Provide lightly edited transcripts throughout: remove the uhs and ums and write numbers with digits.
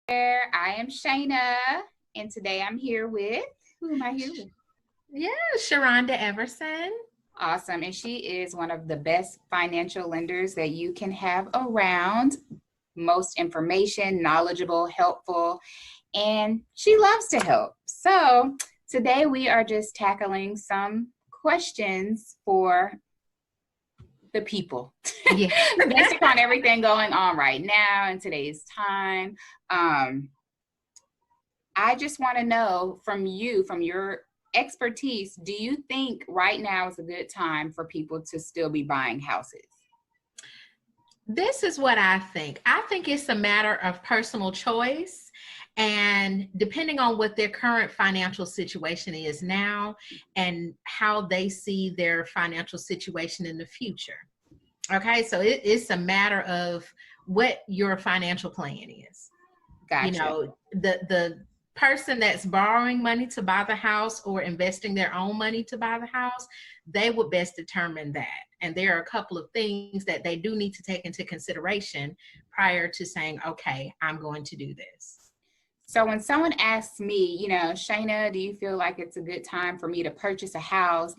I am Shana, and today I'm here with, who am I here with? Yeah, Shirhonda.Everson. Awesome. And she is one of the best financial lenders that you can have around. Most information, knowledgeable, helpful, and she loves to help. So today we are just tackling some questions for the people. Yeah. Based upon everything going on right now in today's time. I just want to know from you, from your expertise, do you think right now is a good time for people to still be buying houses? This is what I think. I think it's a matter of personal choice, and depending on what their current financial situation is now and how they see their financial situation in the future. Okay, so it's a matter of what your financial plan is. Gotcha. The person that's borrowing money to buy the house or investing their own money to buy the house, they would best determine that. And there are a couple of things that they do need to take into consideration prior to saying, okay, I'm going to do this. So when someone asks me, Shana, do you feel like it's a good time for me to purchase a house?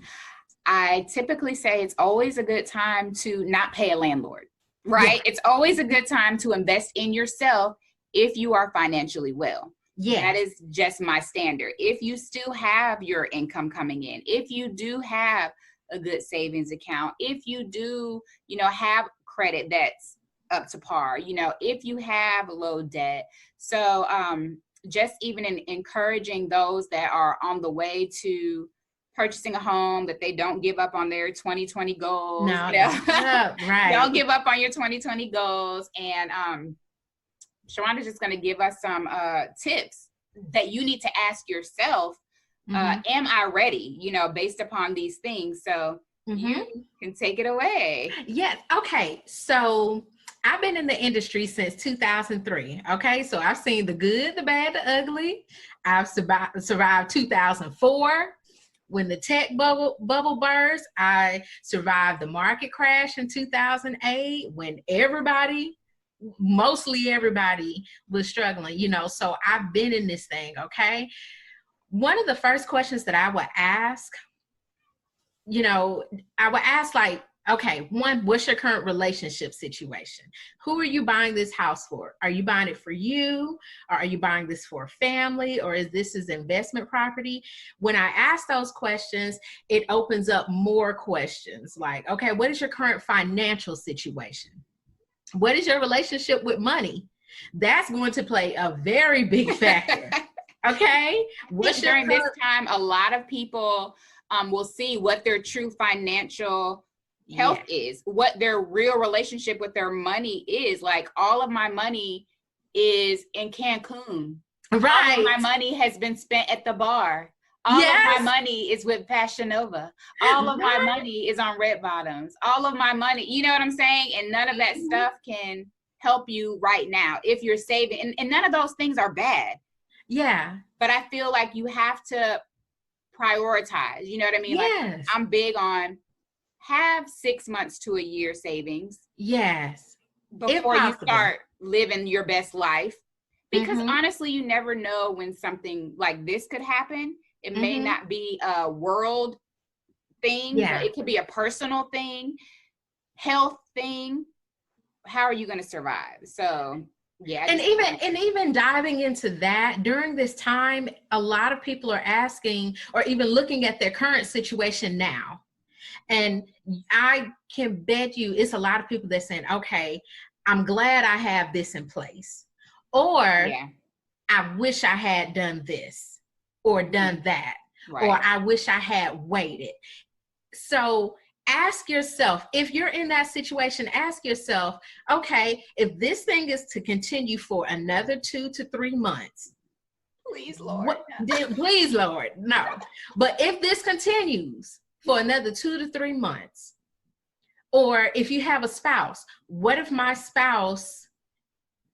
I typically say it's always a good time to not pay a landlord, right? Yeah. It's always a good time to invest in yourself if you are financially well. Yeah. That is just my standard. If you still have your income coming in, if you do have a good savings account, if you do, have credit that's up to par, if you have low debt. So just even in encouraging those that are on the way to purchasing a home, that they don't give up on their 2020 goals. No, right. Don't give up on your 2020 goals. And Shirhonda's just going to give us some tips that you need to ask yourself. Am I ready, based upon these things? So you can take it away. Yes. Okay. So I've been in the industry since 2003. Okay. So I've seen the good, the bad, the ugly. I've survived 2004 when the tech bubble burst. I survived the market crash in 2008 when mostly everybody was struggling, so I've been in this thing. Okay. One of the first questions that I would ask, like, okay, one, what's your current relationship situation? Who are you buying this house for? Are you buying it for you? Or are you buying this for a family? Or is this investment property? When I ask those questions, it opens up more questions like, okay, what is your current financial situation? What is your relationship with money? That's going to play a very big factor. Okay. During this time, a lot of people will see what their true financial health is, what their real relationship with their money is. Like, all of my money is in Cancun. Right. All of my money has been spent at the bar. All of my money is with Fashion Nova. All of my money is on Red Bottoms. All of my money, you know what I'm saying? And none of that stuff can help you right now if you're saving. And none of those things are bad. Yeah. But I feel like you have to prioritize. You know what I mean? Yes. Like, I'm big on have 6 months to a year savings. Yes. Before you start living your best life. Because honestly, you never know when something like this could happen. It may not be a world thing, but it could be a personal thing, health thing. How are you going to survive? So, yeah. And even diving into that during this time, a lot of people are asking or even looking at their current situation now. And I can bet you it's a lot of people that saying, okay, I'm glad I have this in place. Or I wish I had done this or done that. Right. Or I wish I had waited. So ask yourself, if you're in that situation, ask yourself, okay, if this thing is to continue for another 2 to 3 months, please, Lord. Please, Lord, no. But if this continues for another 2 to 3 months, or if you have a spouse, what if my spouse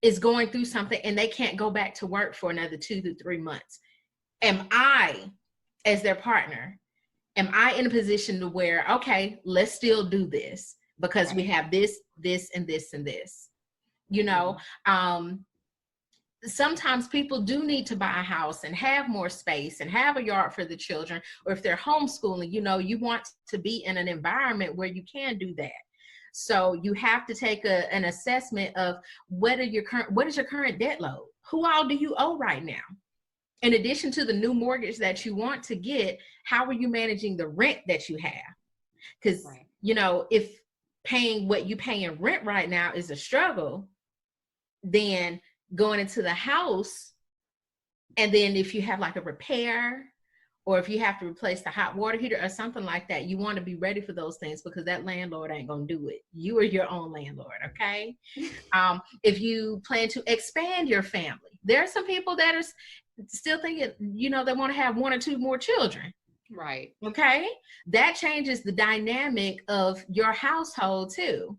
is going through something and they can't go back to work for another 2 to 3 months? Am I, as their partner, am I in a position to where, okay, let's still do this because we have this, this, and this, and this, sometimes people do need to buy a house and have more space and have a yard for the children, or if they're homeschooling, you want to be in an environment where you can do that. So you have to take an assessment of what is your current debt load? Who all do you owe right now? In addition to the new mortgage that you want to get, how are you managing the rent that you have? Because, if paying what you pay in rent right now is a struggle, then going into the house, and then if you have like a repair, or if you have to replace the hot water heater or something like that, you want to be ready for those things, because that landlord ain't going to do it. You are your own landlord, okay? If you plan to expand your family, there are some people that are still thinking, they want to have one or two more children. Right. Okay. That changes the dynamic of your household too,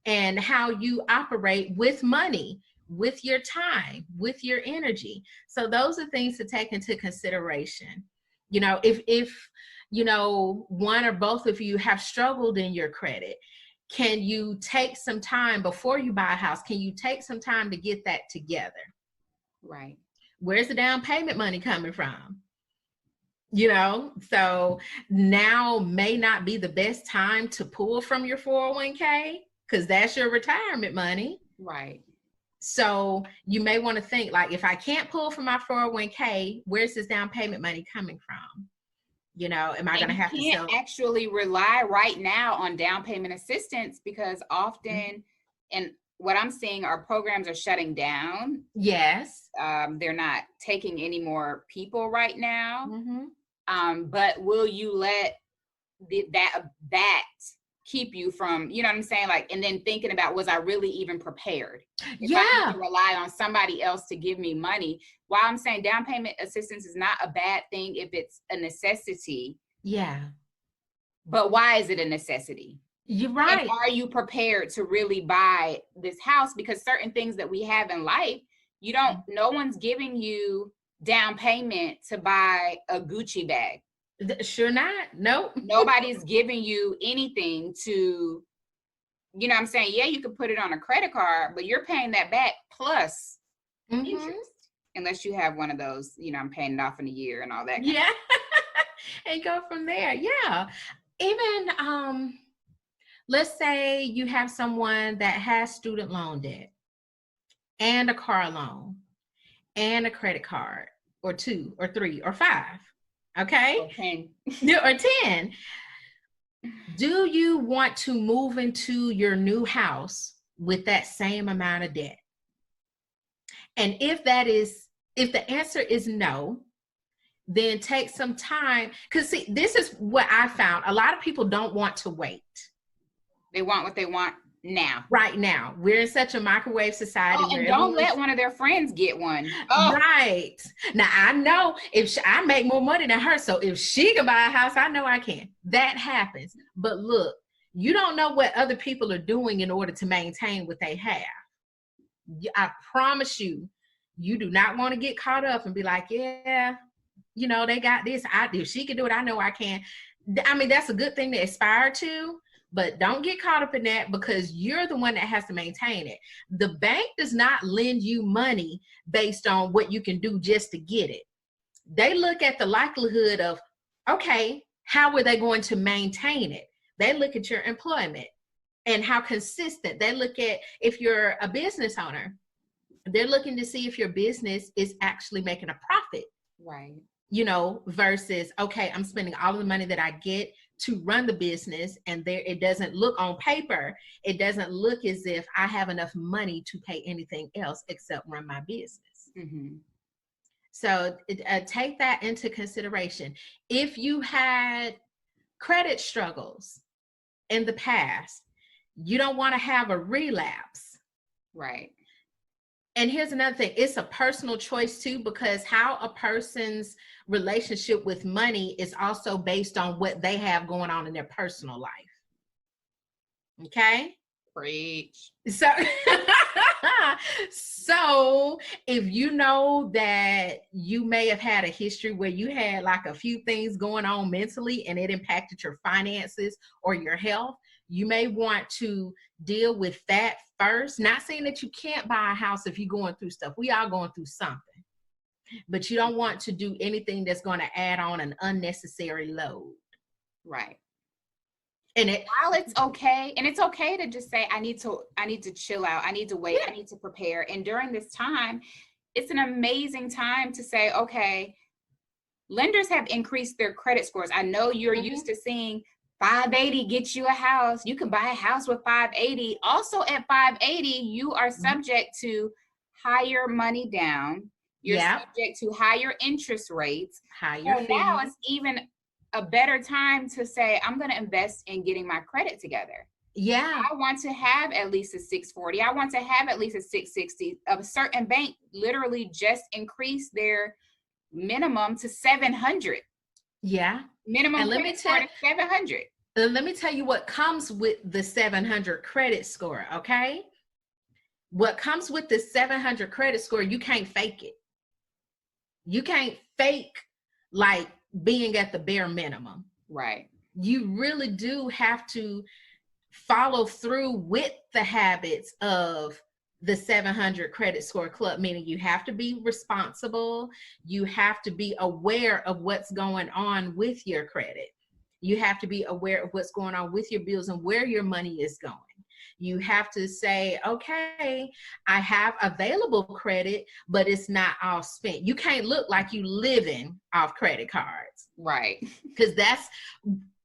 and how you operate with money, with your time, with your energy. So those are things to take into consideration. If one or both of you have struggled in your credit, can you take some time before you buy a house? Can you take some time to get that together? Right. Where's the down payment money coming from? So now may not be the best time to pull from your 401k, because that's your retirement money. Right. So you may want to think, like, if I can't pull from my 401k, where's this down payment money coming from? Am I going to have to sell? Actually rely right now on down payment assistance, because often, and what I'm seeing, our programs are shutting down. Yes. They're not taking any more people right now. Mm-hmm. But will you let that keep you from, what I'm saying? Like, and then thinking about, was I really even prepared? If I need to rely on somebody else to give me money, while I'm saying down payment assistance is not a bad thing if it's a necessity. Yeah. But why is it a necessity? You're right. And are you prepared to really buy this house? Because certain things that we have in life, no one's giving you down payment to buy a Gucci bag. Sure not. Nope. Nobody's giving you anything to, what I'm saying? Yeah, you could put it on a credit card, but you're paying that back plus interest. Unless you have one of those, I'm paying it off in a year and all that. Yeah. And go from there. Yeah. Even, let's say you have someone that has student loan debt and a car loan and a credit card, or 2 or 3 or 5. Okay. Or 10. Or 10. Do you want to move into your new house with that same amount of debt? And if the answer is no, then take some time. Because see, this is what I found. A lot of people don't want to wait. They want what they want now. Right now. We're in such a microwave society. And don't let one of their friends get one. Oh. Right. Now, I know if I make more money than her, so if she can buy a house, I know I can. That happens. But look, you don't know what other people are doing in order to maintain what they have. I promise you, you do not want to get caught up and be like, yeah, they got this. If she can do it, I know I can. I mean, that's a good thing to aspire to. But don't get caught up in that, because you're the one that has to maintain it. The bank does not lend you money based on what you can do just to get it. They look at the likelihood of, okay, how are they going to maintain it? They look at your employment and how consistent. They look at, if you're a business owner, they're looking to see if your business is actually making a profit. Right. Versus, okay, I'm spending all of the money that I get to run the business, and it doesn't look on paper, it doesn't look as if I have enough money to pay anything else except run my business. Mm-hmm. So take that into consideration. If you had credit struggles in the past, you don't want to have a relapse. Right. And here's another thing. It's a personal choice too, because how a person's relationship with money is also based on what they have going on in their personal life. Okay? Preach. So if you know that you may have had a history where you had like a few things going on mentally and it impacted your finances or your health, you may want to deal with that first. Not saying that you can't buy a house if you're going through stuff. We are going through something. But you don't want to do anything that's going to add on an unnecessary load. Right. And while it's okay, and it's okay to just say, I need to chill out. I need to wait. I need to prepare. And during this time, it's an amazing time to say, okay, lenders have increased their credit scores. I know you're used to seeing 580 get you a house. You can buy a house with 580. Also at 580, you are subject to higher money down. You're subject to higher interest rates. Higher fees. Now it's even a better time to say, I'm going to invest in getting my credit together. Yeah. I want to have at least a 640. I want to have at least a 660. A certain bank literally just increased their minimum to 700. Yeah. Minimum and credit score to 700. Let me tell you what comes with the 700 credit score, okay? What comes with the 700 credit score, you can't fake it. You can't fake like being at the bare minimum. Right. You really do have to follow through with the habits of the 700 credit score club, meaning you have to be responsible. You have to be aware of what's going on with your credit. You have to be aware of what's going on with your bills and where your money is going. You have to say, okay, I have available credit, but it's not all spent. You can't look like you living off credit cards. Right. Because that's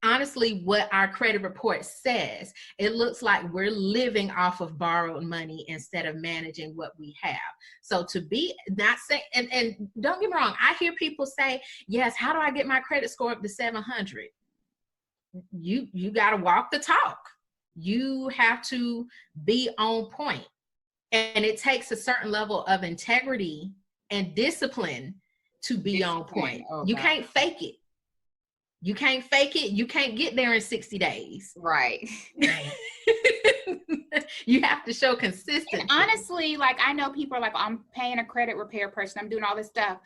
honestly what our credit report says. It looks like we're living off of borrowed money instead of managing what we have. So to be not saying, and don't get me wrong, I hear people say, yes, how do I get my credit score up to 700? You got to walk the talk. You have to be on point. And it takes a certain level of integrity and discipline to be on point. You can't fake it. You can't fake it. You can't get there in 60 days. Right. You have to show consistency. And honestly, like, I know people are like, I'm paying a credit repair person. I'm doing all this stuff.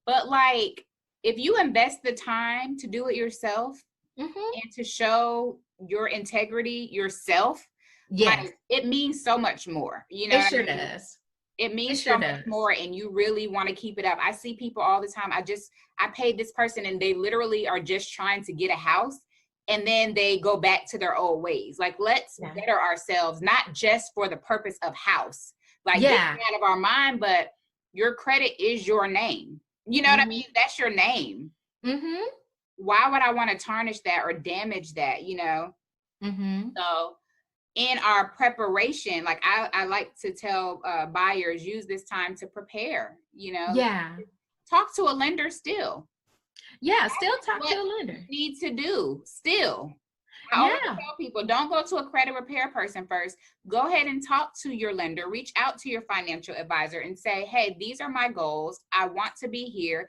But like, if you invest the time to do it yourself and to show your integrity yourself, like, it means so much more. You know, it sure does. It means so much more, and you really want to keep it up. I see people all the time. I paid this person, and they literally are just trying to get a house, and then they go back to their old ways. Like, let's better ourselves, not just for the purpose of house. Like, get out of our mind, but your credit is your name. You know what I mean? That's your name. Why would I want to tarnish that or damage that, you know? So in our preparation, like I like to tell buyers, use this time to prepare, you know? Talk to a lender still. Still talk to a lender. You need to do still. I always tell people, don't go to a credit repair person first. Go ahead and talk to your lender. Reach out to your financial advisor and say, hey, these are my goals. I want to be here.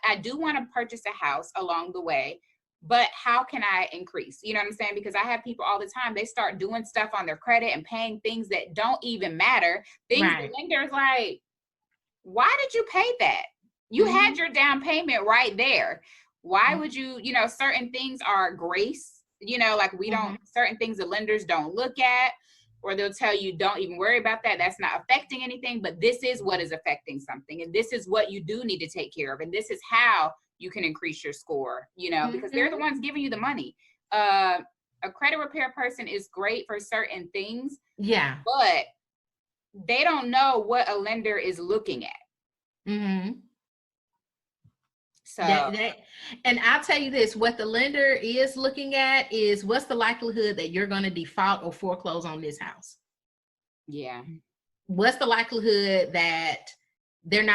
I do want to purchase a house along the way, but how can I increase? You know what I'm saying? Because I have people all the time, they start doing stuff on their credit and paying things that don't even matter. Things the lender's like, why did you pay that? You had your down payment right there. Why would you, you know, certain things are grace, you know, like we don't, certain things the lenders don't look at, or they'll tell you, don't even worry about that. That's not affecting anything, but this is what is affecting something. And this is what you do need to take care of. And this is how you can increase your score, you know, because they're the ones giving you the money. A credit repair person is great for certain things. But they don't know what a lender is looking at. So, and I'll tell you this, what the lender is looking at is what's the likelihood that you're going to default or foreclose on this house? What's the likelihood that they're not